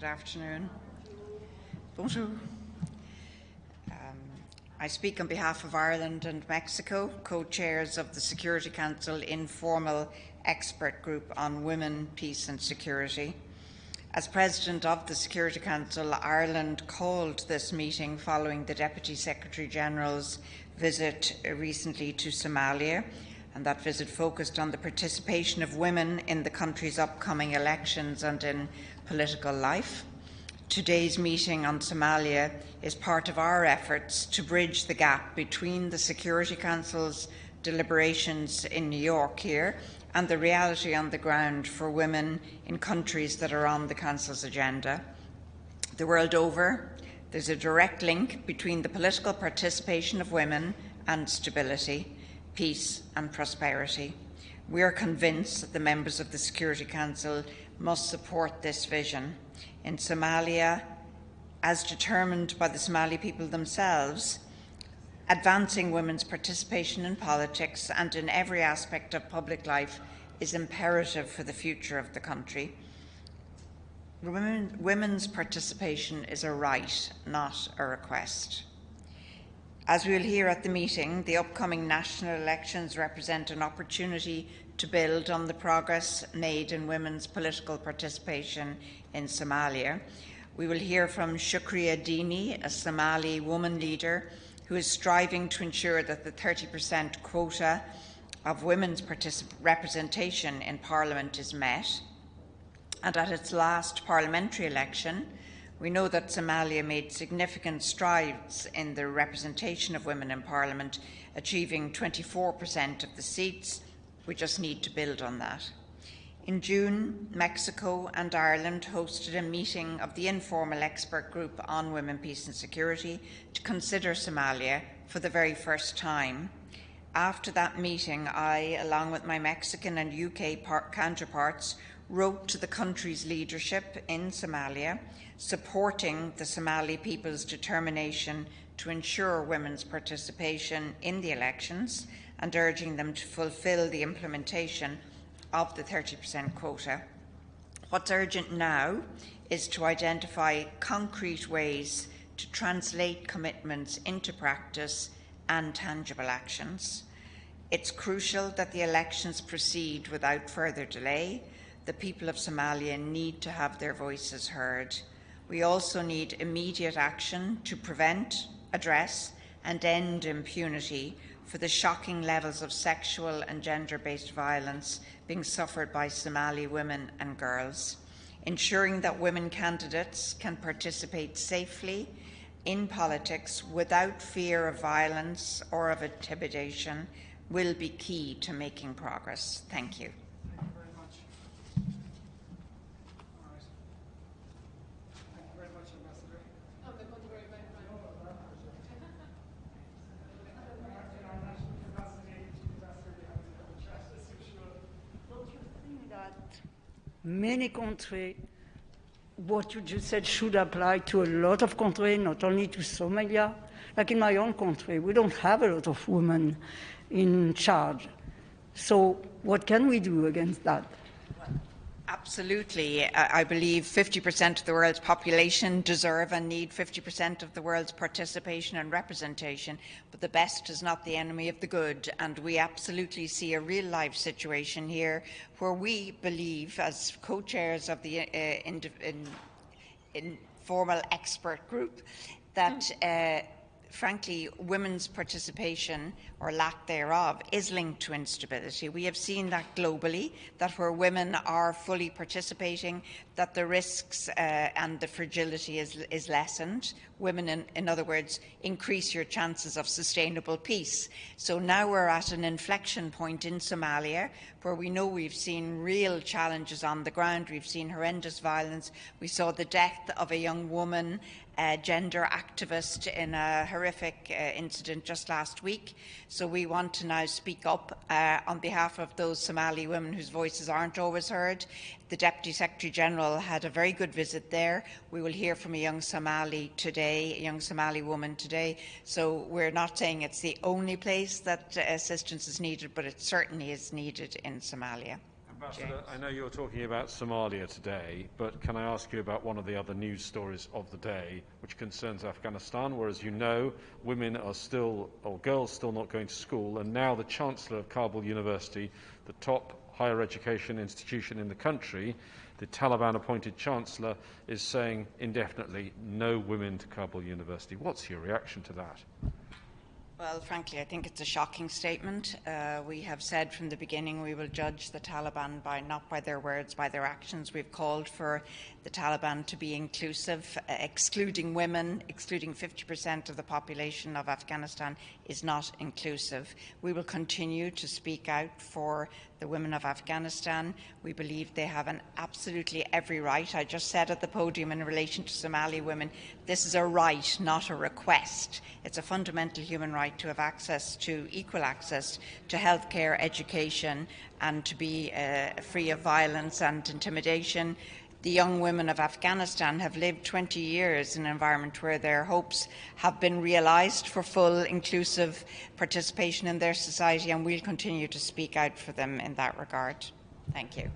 Good afternoon. Bonjour. I speak on behalf of Ireland and Mexico, co-chairs of the Security Council Informal Expert Group on Women, Peace and Security. As President of the Security Council, Ireland called this meeting following the Deputy Secretary-General's visit recently to Somalia, and that visit focused on the participation of women in the country's upcoming elections and in political life. Today's meeting on Somalia is part of our efforts to bridge the gap between the Security Council's deliberations in New York here and the reality on the ground for women in countries that are on the Council's agenda. The world over, there's a direct link between the political participation of women and stability, peace and prosperity. We are convinced that the members of the Security Council must support this vision. In Somalia, as determined by the Somali people themselves, advancing women's participation in politics and in every aspect of public life is imperative for the future of the country. Women's participation is a right, not a request. As we will hear at the meeting, the upcoming national elections represent an opportunity to build on the progress made in women's political participation in Somalia. We will hear from Shukriya Dini, a Somali woman leader who is striving to ensure that the 30% quota of women's representation in Parliament is met. And at its last parliamentary election, we know that Somalia made significant strides in the representation of women in Parliament, achieving 24% of the seats. We just need to build on that. In June, Mexico and Ireland hosted a meeting of the Informal Expert Group on Women, Peace and Security to consider Somalia for the very first time. After that meeting, I, along with my Mexican and UK counterparts, wrote to the country's leadership in Somalia, supporting the Somali people's determination to ensure women's participation in the elections and urging them to fulfil the implementation of the 30% quota. What's urgent now is to identify concrete ways to translate commitments into practice and tangible actions. It's crucial that the elections proceed without further delay. The people of Somalia need to have their voices heard. We also need immediate action to prevent, address, and end impunity for the shocking levels of sexual and gender-based violence being suffered by Somali women and girls. Ensuring that women candidates can participate safely in politics without fear of violence or of intimidation will be key to making progress. Thank you. Many countries, what you just said should apply to a lot of countries, not only to Somalia. Like in my own country, we don't have a lot of women in charge. So what can we do against that? Absolutely. I believe 50% of the world's population deserve and need 50% of the world's participation and representation, but the best is not the enemy of the good, and we absolutely see a real-life situation here where we believe, as co-chairs of the Informal Expert Group, that frankly, women's participation or lack thereof is linked to instability. We have seen that globally, that where women are fully participating, that the risks and the fragility is lessened. Women, in other words, increase your chances of sustainable peace. So now we're at an inflection point in Somalia where we know we've seen real challenges on the ground. We've seen horrendous violence. We saw the death of a young woman, gender activist, in a horrific incident just last week. So we want to now speak up on behalf of those Somali women whose voices aren't always heard. The Deputy Secretary-General had a very good visit there. We will hear from a young Somali today, a young Somali woman today. So we're not saying it's the only place that assistance is needed, but it certainly is needed in Somalia. Ambassador, I know you're talking about Somalia today, but can I ask you about one of the other news stories of the day, which concerns Afghanistan, where, as you know, women are still, or girls still not going to school, and now the Chancellor of Kabul University, the top higher education institution in the country, the Taliban-appointed Chancellor, is saying indefinitely no women to Kabul University. What's your reaction to that? Well, frankly, I think it's a shocking statement. We have said from the beginning we will judge the Taliban not by their words, by their actions. We've called for the Taliban to be inclusive. Excluding women, excluding 50% of the population of Afghanistan is not inclusive. We will continue to speak out for the women of Afghanistan. We believe they have an absolutely every right. I just said at the podium in relation to Somali women, this is a right, not a request. It's a fundamental human right to have access to equal access to healthcare, education, and to be free of violence and intimidation. The young women of Afghanistan have lived 20 years in an environment where their hopes have been realised for full, inclusive participation in their society, and we'll continue to speak out for them in that regard. Thank you.